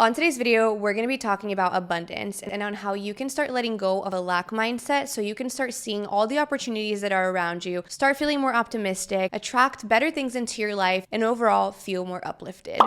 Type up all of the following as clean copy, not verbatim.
On today's video, we're going to be talking about abundance and on how you can start letting go of a lack mindset so you can start seeing all the opportunities that are around you, start feeling more optimistic, attract better things into your life, and overall feel more uplifted.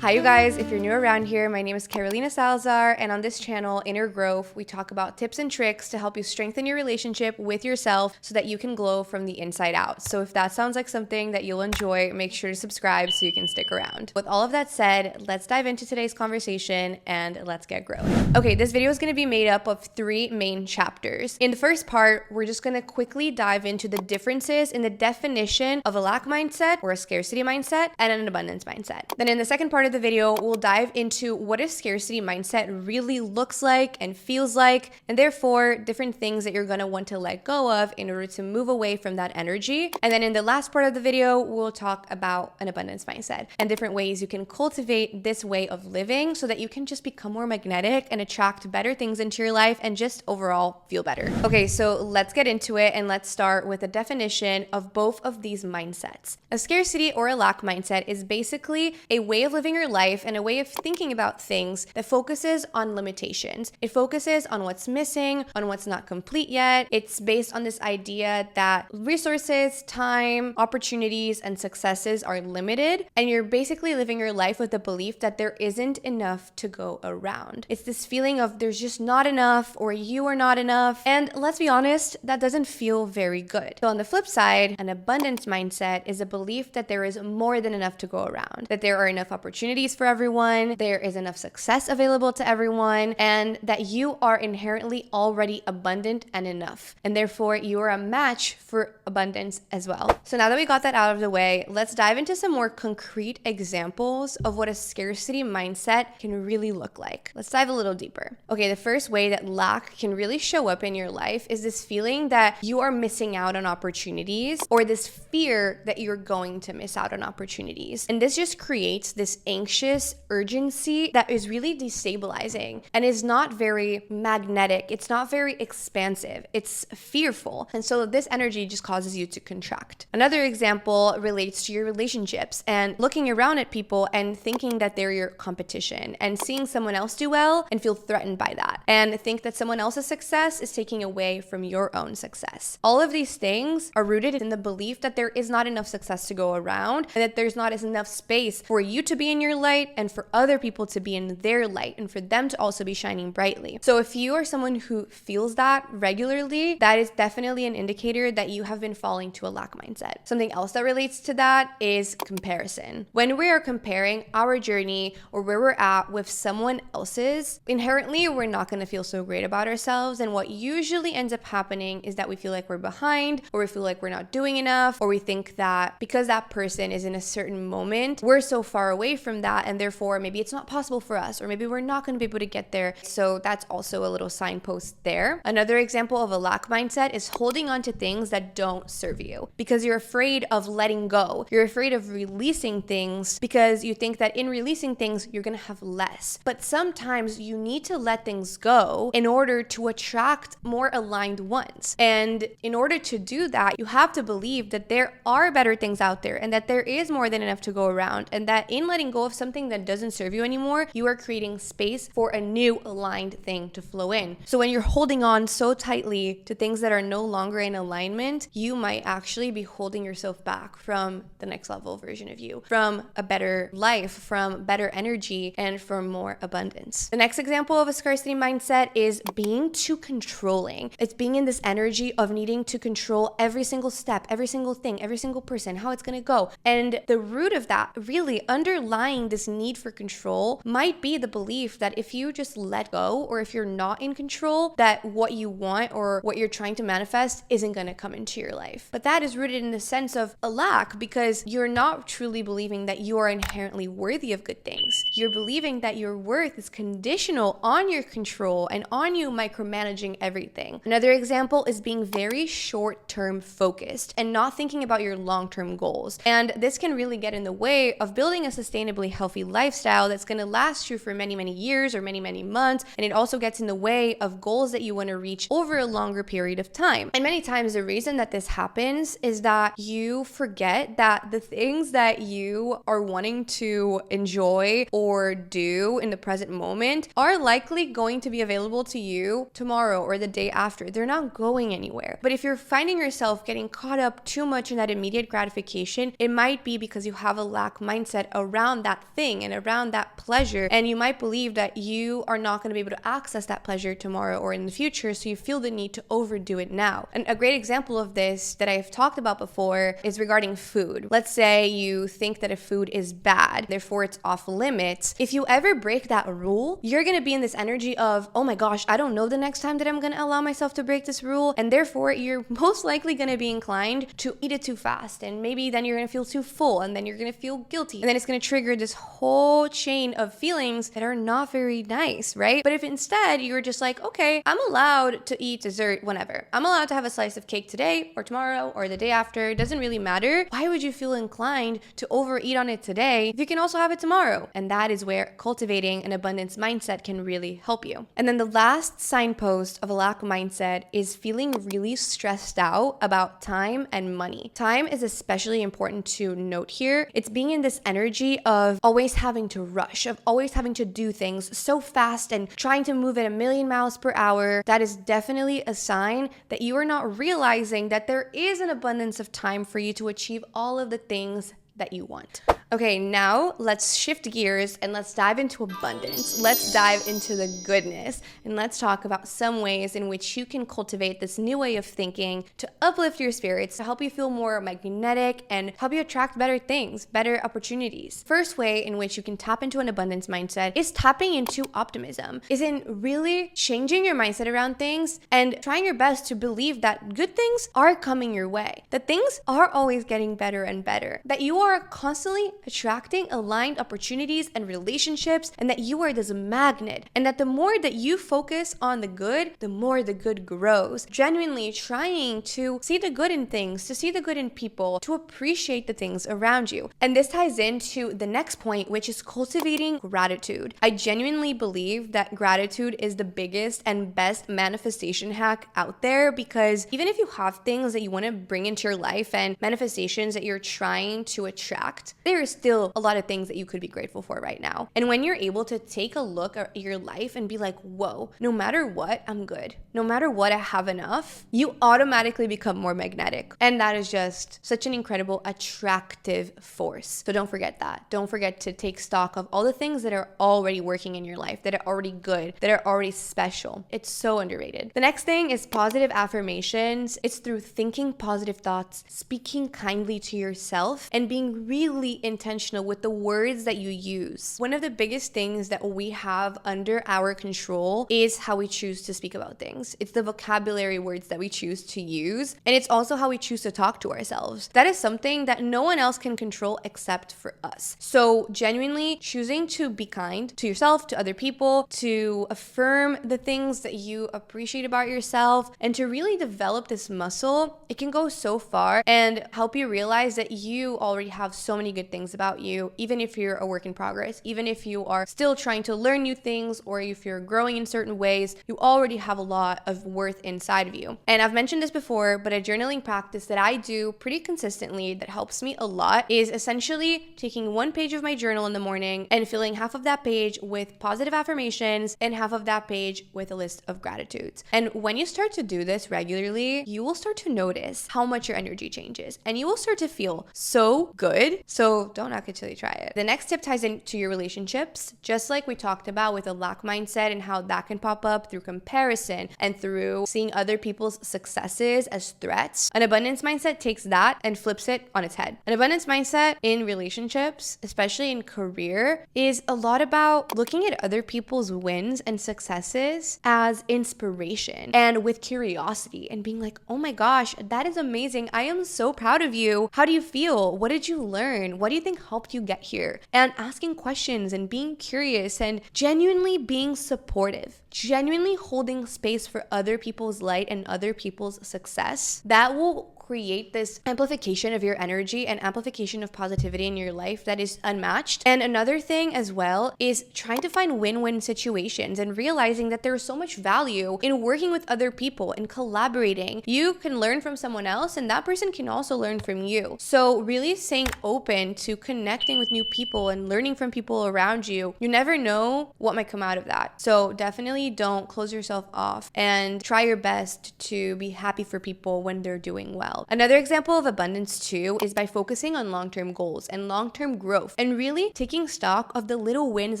Hi you guys, if you're new around here, my name is Carolina Salazar, and on this channel, Inner Growth, we talk about tips and tricks to help you strengthen your relationship with yourself so that you can glow from the inside out. So if that sounds like something that you'll enjoy, make sure to subscribe so you can stick around. With all of that said, let's dive into today's conversation and let's get growing. Okay, this video is going to be made up of 3 main chapters. In the first part, we're just going to quickly dive into the differences in the definition of a lack mindset or a scarcity mindset and an abundance mindset. Then in the second part of the video, we'll dive into what a scarcity mindset really looks like and feels like, and therefore different things that you're going to want to let go of in order to move away from that energy. And then in the last part of the video, we'll talk about an abundance mindset and different ways you can cultivate this way of living so that you can just become more magnetic and attract better things into your life and just overall feel better. Okay, so let's get into it and let's start with a definition of both of these mindsets. A scarcity or a lack mindset is basically a way of living your life and a way of thinking about things that focuses on limitations. It focuses on what's missing, on what's not complete yet. It's based on this idea that resources, time, opportunities, and successes are limited, and you're basically living your life with the belief that there isn't enough to go around. It's this feeling of there's just not enough, or you are not enough, and let's be honest, that doesn't feel very good. So on the flip side, an abundance mindset is a belief that there is more than enough to go around, that there are enough opportunities for everyone, there is enough success available to everyone, and that you are inherently already abundant and enough, and therefore you are a match for abundance as well. So now that we got that out of the way, let's dive into some more concrete examples of what a scarcity mindset can really look like. Let's dive a little deeper. Okay, the first way that lack can really show up in your life is this feeling that you are missing out on opportunities, or this fear that you're going to miss out on opportunities. And this just creates this anxious urgency that is really destabilizing and is not very magnetic. It's not very expansive. It's fearful. And so this energy just causes you to contract. Another example relates to your relationships and looking around at people and thinking that they're your competition and seeing someone else do well and feel threatened by that and think that someone else's success is taking away from your own success. All of these things are rooted in the belief that there is not enough success to go around and that there's not enough space for you to be in your light and for other people to be in their light and for them to also be shining brightly. So if you are someone who feels that regularly, that is definitely an indicator that you have been falling to a lack mindset. Something else that relates to that is comparison. When we are comparing our journey or where we're at with someone else's, inherently we're not going to feel so great about ourselves, and what usually ends up happening is that we feel like we're behind, or we feel like we're not doing enough, or we think that because that person is in a certain moment, we're so far away from that, and therefore maybe it's not possible for us, or maybe we're not going to be able to get there. So that's also a little signpost there. Another example of a lack mindset is holding on to things that don't serve you because you're afraid of letting go. You're afraid of releasing things because you think that in releasing things, you're going to have less. But sometimes you need to let things go in order to attract more aligned ones. And in order to do that, you have to believe that there are better things out there and that there is more than enough to go around, and that in letting go of something that doesn't serve you anymore, you are creating space for a new aligned thing to flow in. So when you're holding on so tightly to things that are no longer in alignment, you might actually be holding yourself back from the next level version of you, from a better life, from better energy, and from more abundance. The next example of a scarcity mindset is being too controlling. It's being in this energy of needing to control every single step, every single thing, every single person, how it's going to go. And the root of that, really underlying this need for control, might be the belief that if you just let go, or if you're not in control, that what you want or what you're trying to manifest isn't going to come into your life. But that is rooted in the sense of a lack, because you're not truly believing that you are inherently worthy of good things. You're believing that your worth is conditional on your control and on you micromanaging everything. Another example is being very short-term focused and not thinking about your long-term goals. And this can really get in the way of building a sustainably healthy lifestyle that's going to last you for many, many years or many, many months. And it also gets in the way of goals that you want to reach over a longer period of time. And many times the reason that this happens is that you forget that the things that you are wanting to enjoy or do in the present moment are likely going to be available to you tomorrow or the day after. They're not going anywhere. But if you're finding yourself getting caught up too much in that immediate gratification, it might be because you have a lack mindset around that thing and around that pleasure. And you might believe that you are not going to be able to access that pleasure tomorrow or in the future. So you feel the need to overdo it now. And a great example of this that I've talked about before is regarding food. Let's say you think that a food is bad, therefore it's off limits. If you ever break that rule, you're going to be in this energy of, oh my gosh, I don't know the next time that I'm going to allow myself to break this rule. And therefore you're most likely going to be inclined to eat it too fast. And maybe then you're going to feel too full and then you're going to feel guilty. And then it's going to trigger this whole chain of feelings that are not very nice, right? But if instead you're just like, okay, I'm allowed to eat dessert whenever. I'm allowed to have a slice of cake today or tomorrow or the day after. It doesn't really matter. Why would you feel inclined to overeat on it today if you can also have it tomorrow? And that is where cultivating an abundance mindset can really help you. And then the last signpost of a lack mindset is feeling really stressed out about time and money. Time is especially important to note here. It's being in this energy of always having to rush, of always having to do things so fast and trying to move at 1,000,000 miles per hour. That is definitely a sign that you are not realizing that there is an abundance of time for you to achieve all of the things that you want. Okay, now let's shift gears and let's dive into abundance. Let's dive into the goodness and let's talk about some ways in which you can cultivate this new way of thinking to uplift your spirits, to help you feel more magnetic and help you attract better things, better opportunities. First way in which you can tap into an abundance mindset is tapping into optimism, is in really changing your mindset around things and trying your best to believe that good things are coming your way, that things are always getting better and better, that you are constantly attracting aligned opportunities and relationships, and that you are this magnet, and that the more that you focus on the good, the more the good grows. Genuinely trying to see the good in things, to see the good in people, to appreciate the things around you. And this ties into the next point, which is cultivating gratitude. I genuinely believe that gratitude is the biggest and best manifestation hack out there, because even if you have things that you want to bring into your life and manifestations that you're trying to attract, there is still a lot of things that you could be grateful for right now. And when you're able to take a look at your life and be like, whoa, no matter what, I'm good. No matter what, I have enough, you automatically become more magnetic. And that is just such an incredible attractive force. So don't forget that. Don't forget to take stock of all the things that are already working in your life, that are already good, that are already special. It's so underrated. The next thing is positive affirmations. It's through thinking positive thoughts, speaking kindly to yourself, and being really intentional with the words that you use. One of the biggest things that we have under our control is how we choose to speak about things. It's the vocabulary words that we choose to use, and it's also how we choose to talk to ourselves. That is something that no one else can control except for us. So genuinely choosing to be kind to yourself, to other people, to affirm the things that you appreciate about yourself, and to really develop this muscle, it can go so far and help you realize that you already have so many good things about you, even if you're a work in progress, even if you are still trying to learn new things, or if you're growing in certain ways, you already have a lot of worth inside of you. And I've mentioned this before, but a journaling practice that I do pretty consistently that helps me a lot is essentially taking one page of my journal in the morning and filling half of that page with positive affirmations and half of that page with a list of gratitudes. And when you start to do this regularly, you will start to notice how much your energy changes, and you will start to feel so good. So don't knock it till you try it. The next tip ties into your relationships, just like we talked about with a lack mindset and how that can pop up through comparison and through seeing other people's successes as threats. An abundance mindset takes that and flips it on its head. An abundance mindset in relationships, especially in career, is a lot about looking at other people's wins and successes as inspiration and with curiosity and being like, oh my gosh, that is amazing. I am so proud of you. How do you feel? What did you learn? What do you you think helped you get here? And asking questions and being curious and genuinely being supportive, genuinely holding space for other people's light and other people's success. That will create this amplification of your energy and amplification of positivity in your life that is unmatched. And another thing as well is trying to find win-win situations and realizing that there's so much value in working with other people and collaborating. You can learn from someone else and that person can also learn from you. So really staying open to connecting with new people and learning from people around you. You never know what might come out of that. So definitely don't close yourself off and try your best to be happy for people when they're doing well. Another example of abundance too is by focusing on long-term goals and long-term growth and really taking stock of the little wins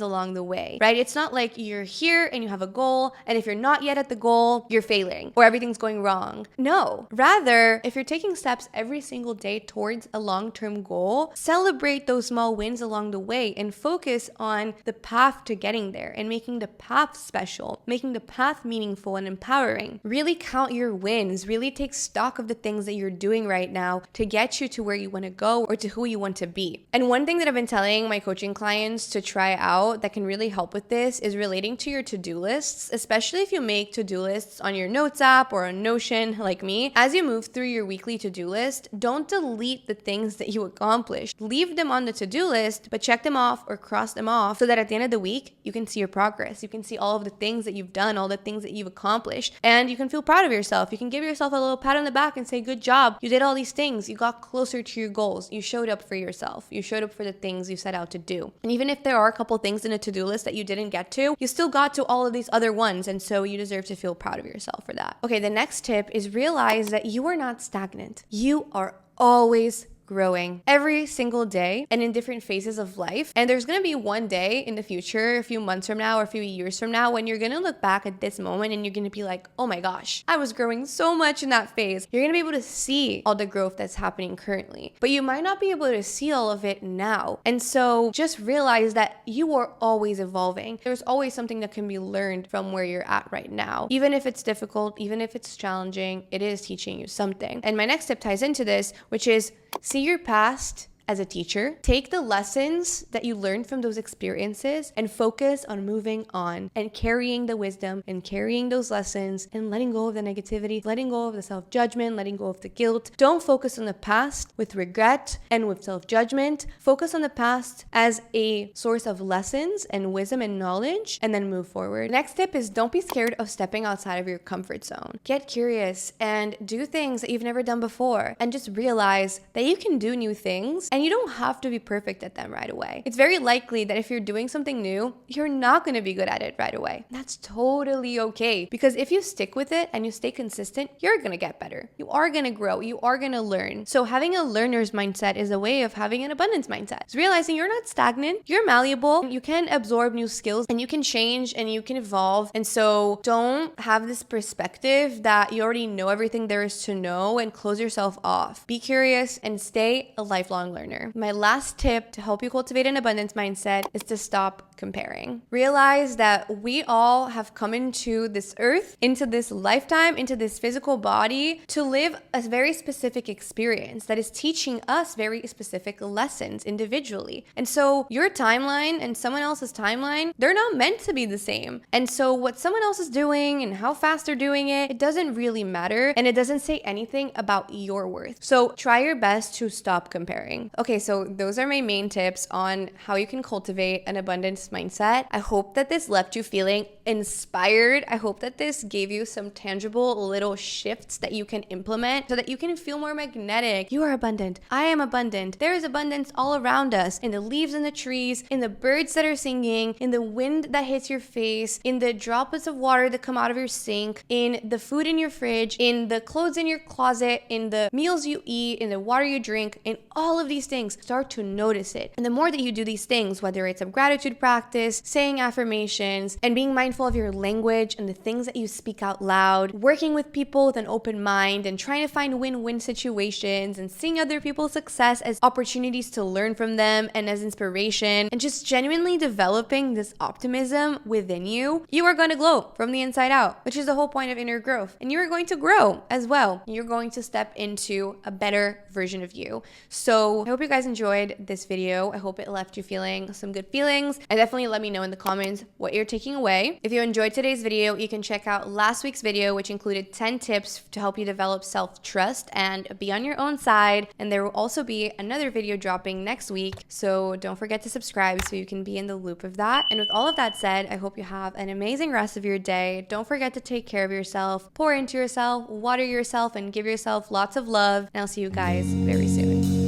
along the way, right? It's not like you're here and you have a goal, and if you're not yet at the goal, you're failing or everything's going wrong. No, rather, if you're taking steps every single day towards a long-term goal, celebrate those small wins along the way and focus on the path to getting there and making the path special, making the path meaningful and empowering. Really count your wins, really take stock of the things that you're doing right now to get you to where you want to go or to who you want to be. And one thing that I've been telling my coaching clients to try out that can really help with this is relating to your to-do lists, especially if you make to-do lists on your notes app or on Notion like me. As you move through your weekly to-do list, don't delete the things that you accomplished. Leave them on the to-do list, but check them off or cross them off so that at the end of the week, you can see your progress. You can see all of the things that you've done, all the things that you've accomplished, and you can feel proud of yourself. You can give yourself a little pat on the back and say, good job. You did all these things. You got closer to your goals. You showed up for yourself. You showed up for the things you set out to do. And even if there are a couple things in a to-do list that you didn't get to, you still got to all of these other ones. And so you deserve to feel proud of yourself for that. Okay, the next tip is realize that you are not stagnant. You are always growing every single day and in different phases of life. And there's going to be one day in the future, a few months from now or a few years from now, when you're going to look back at this moment and you're going to be like, oh my gosh, I was growing so much in that phase. You're going to be able to see all the growth that's happening currently, but you might not be able to see all of it now. And so just realize that you are always evolving. There's always something that can be learned from where you're at right now. Even if it's difficult, even if it's challenging, it is teaching you something. And my next tip ties into this, which is see your past as a teacher. Take the lessons that you learned from those experiences and focus on moving on and carrying the wisdom and carrying those lessons and letting go of the negativity, letting go of the self-judgment, letting go of the guilt. Don't focus on the past with regret and with self-judgment. Focus on the past as a source of lessons and wisdom and knowledge, and then move forward. Next tip is don't be scared of stepping outside of your comfort zone. Get curious and do things that you've never done before, and just realize that you can do new things and you don't have to be perfect at them right away. It's very likely that if you're doing something new, you're not going to be good at it right away. That's totally okay, because if you stick with it and you stay consistent, you're going to get better. You are going to grow. You are going to learn. So having a learner's mindset is a way of having an abundance mindset. It's realizing you're not stagnant, you're malleable, you can absorb new skills and you can change and you can evolve. And so don't have this perspective that you already know everything there is to know and close yourself off. Be curious and stay a lifelong learner. My last tip to help you cultivate an abundance mindset is to stop comparing. Realize that we all have come into this earth, into this lifetime, into this physical body to live a very specific experience that is teaching us very specific lessons individually. And so your timeline and someone else's timeline, they're not meant to be the same. And so what someone else is doing and how fast they're doing it, it doesn't really matter, and it doesn't say anything about your worth. So try your best to stop comparing. Okay, so those are my main tips on how you can cultivate an abundance mindset. I hope that this left you feeling inspired. I hope that this gave you some tangible little shifts that you can implement so that you can feel more magnetic. You are abundant. I am abundant. There is abundance all around us, in the leaves in the trees, in the birds that are singing, in the wind that hits your face, in the droplets of water that come out of your sink, in the food in your fridge, in the clothes in your closet, in the meals you eat, in the water you drink, in all of these things. Start to notice it. And the more that you do these things, whether it's a gratitude practice, saying affirmations, and being mindful of your language and the things that you speak out loud, working with people with an open mind and trying to find win-win situations and seeing other people's success as opportunities to learn from them and as inspiration, and just genuinely developing this optimism within you, you are going to glow from the inside out, which is the whole point of inner growth. And you are going to grow as well. You're going to step into a better version of you. So hope you guys enjoyed this video. I hope it left you feeling some good feelings, and definitely let me know in the comments what you're taking away. If you enjoyed today's video, you can check out last week's video, which included 10 tips to help you develop self-trust and be on your own side. And there will also be another video dropping next week, so don't forget to subscribe so you can be in the loop of that. And with all of that said, I hope you have an amazing rest of your day. Don't forget to take care of yourself, pour into yourself, water yourself, and give yourself lots of love. And I'll see you guys very soon.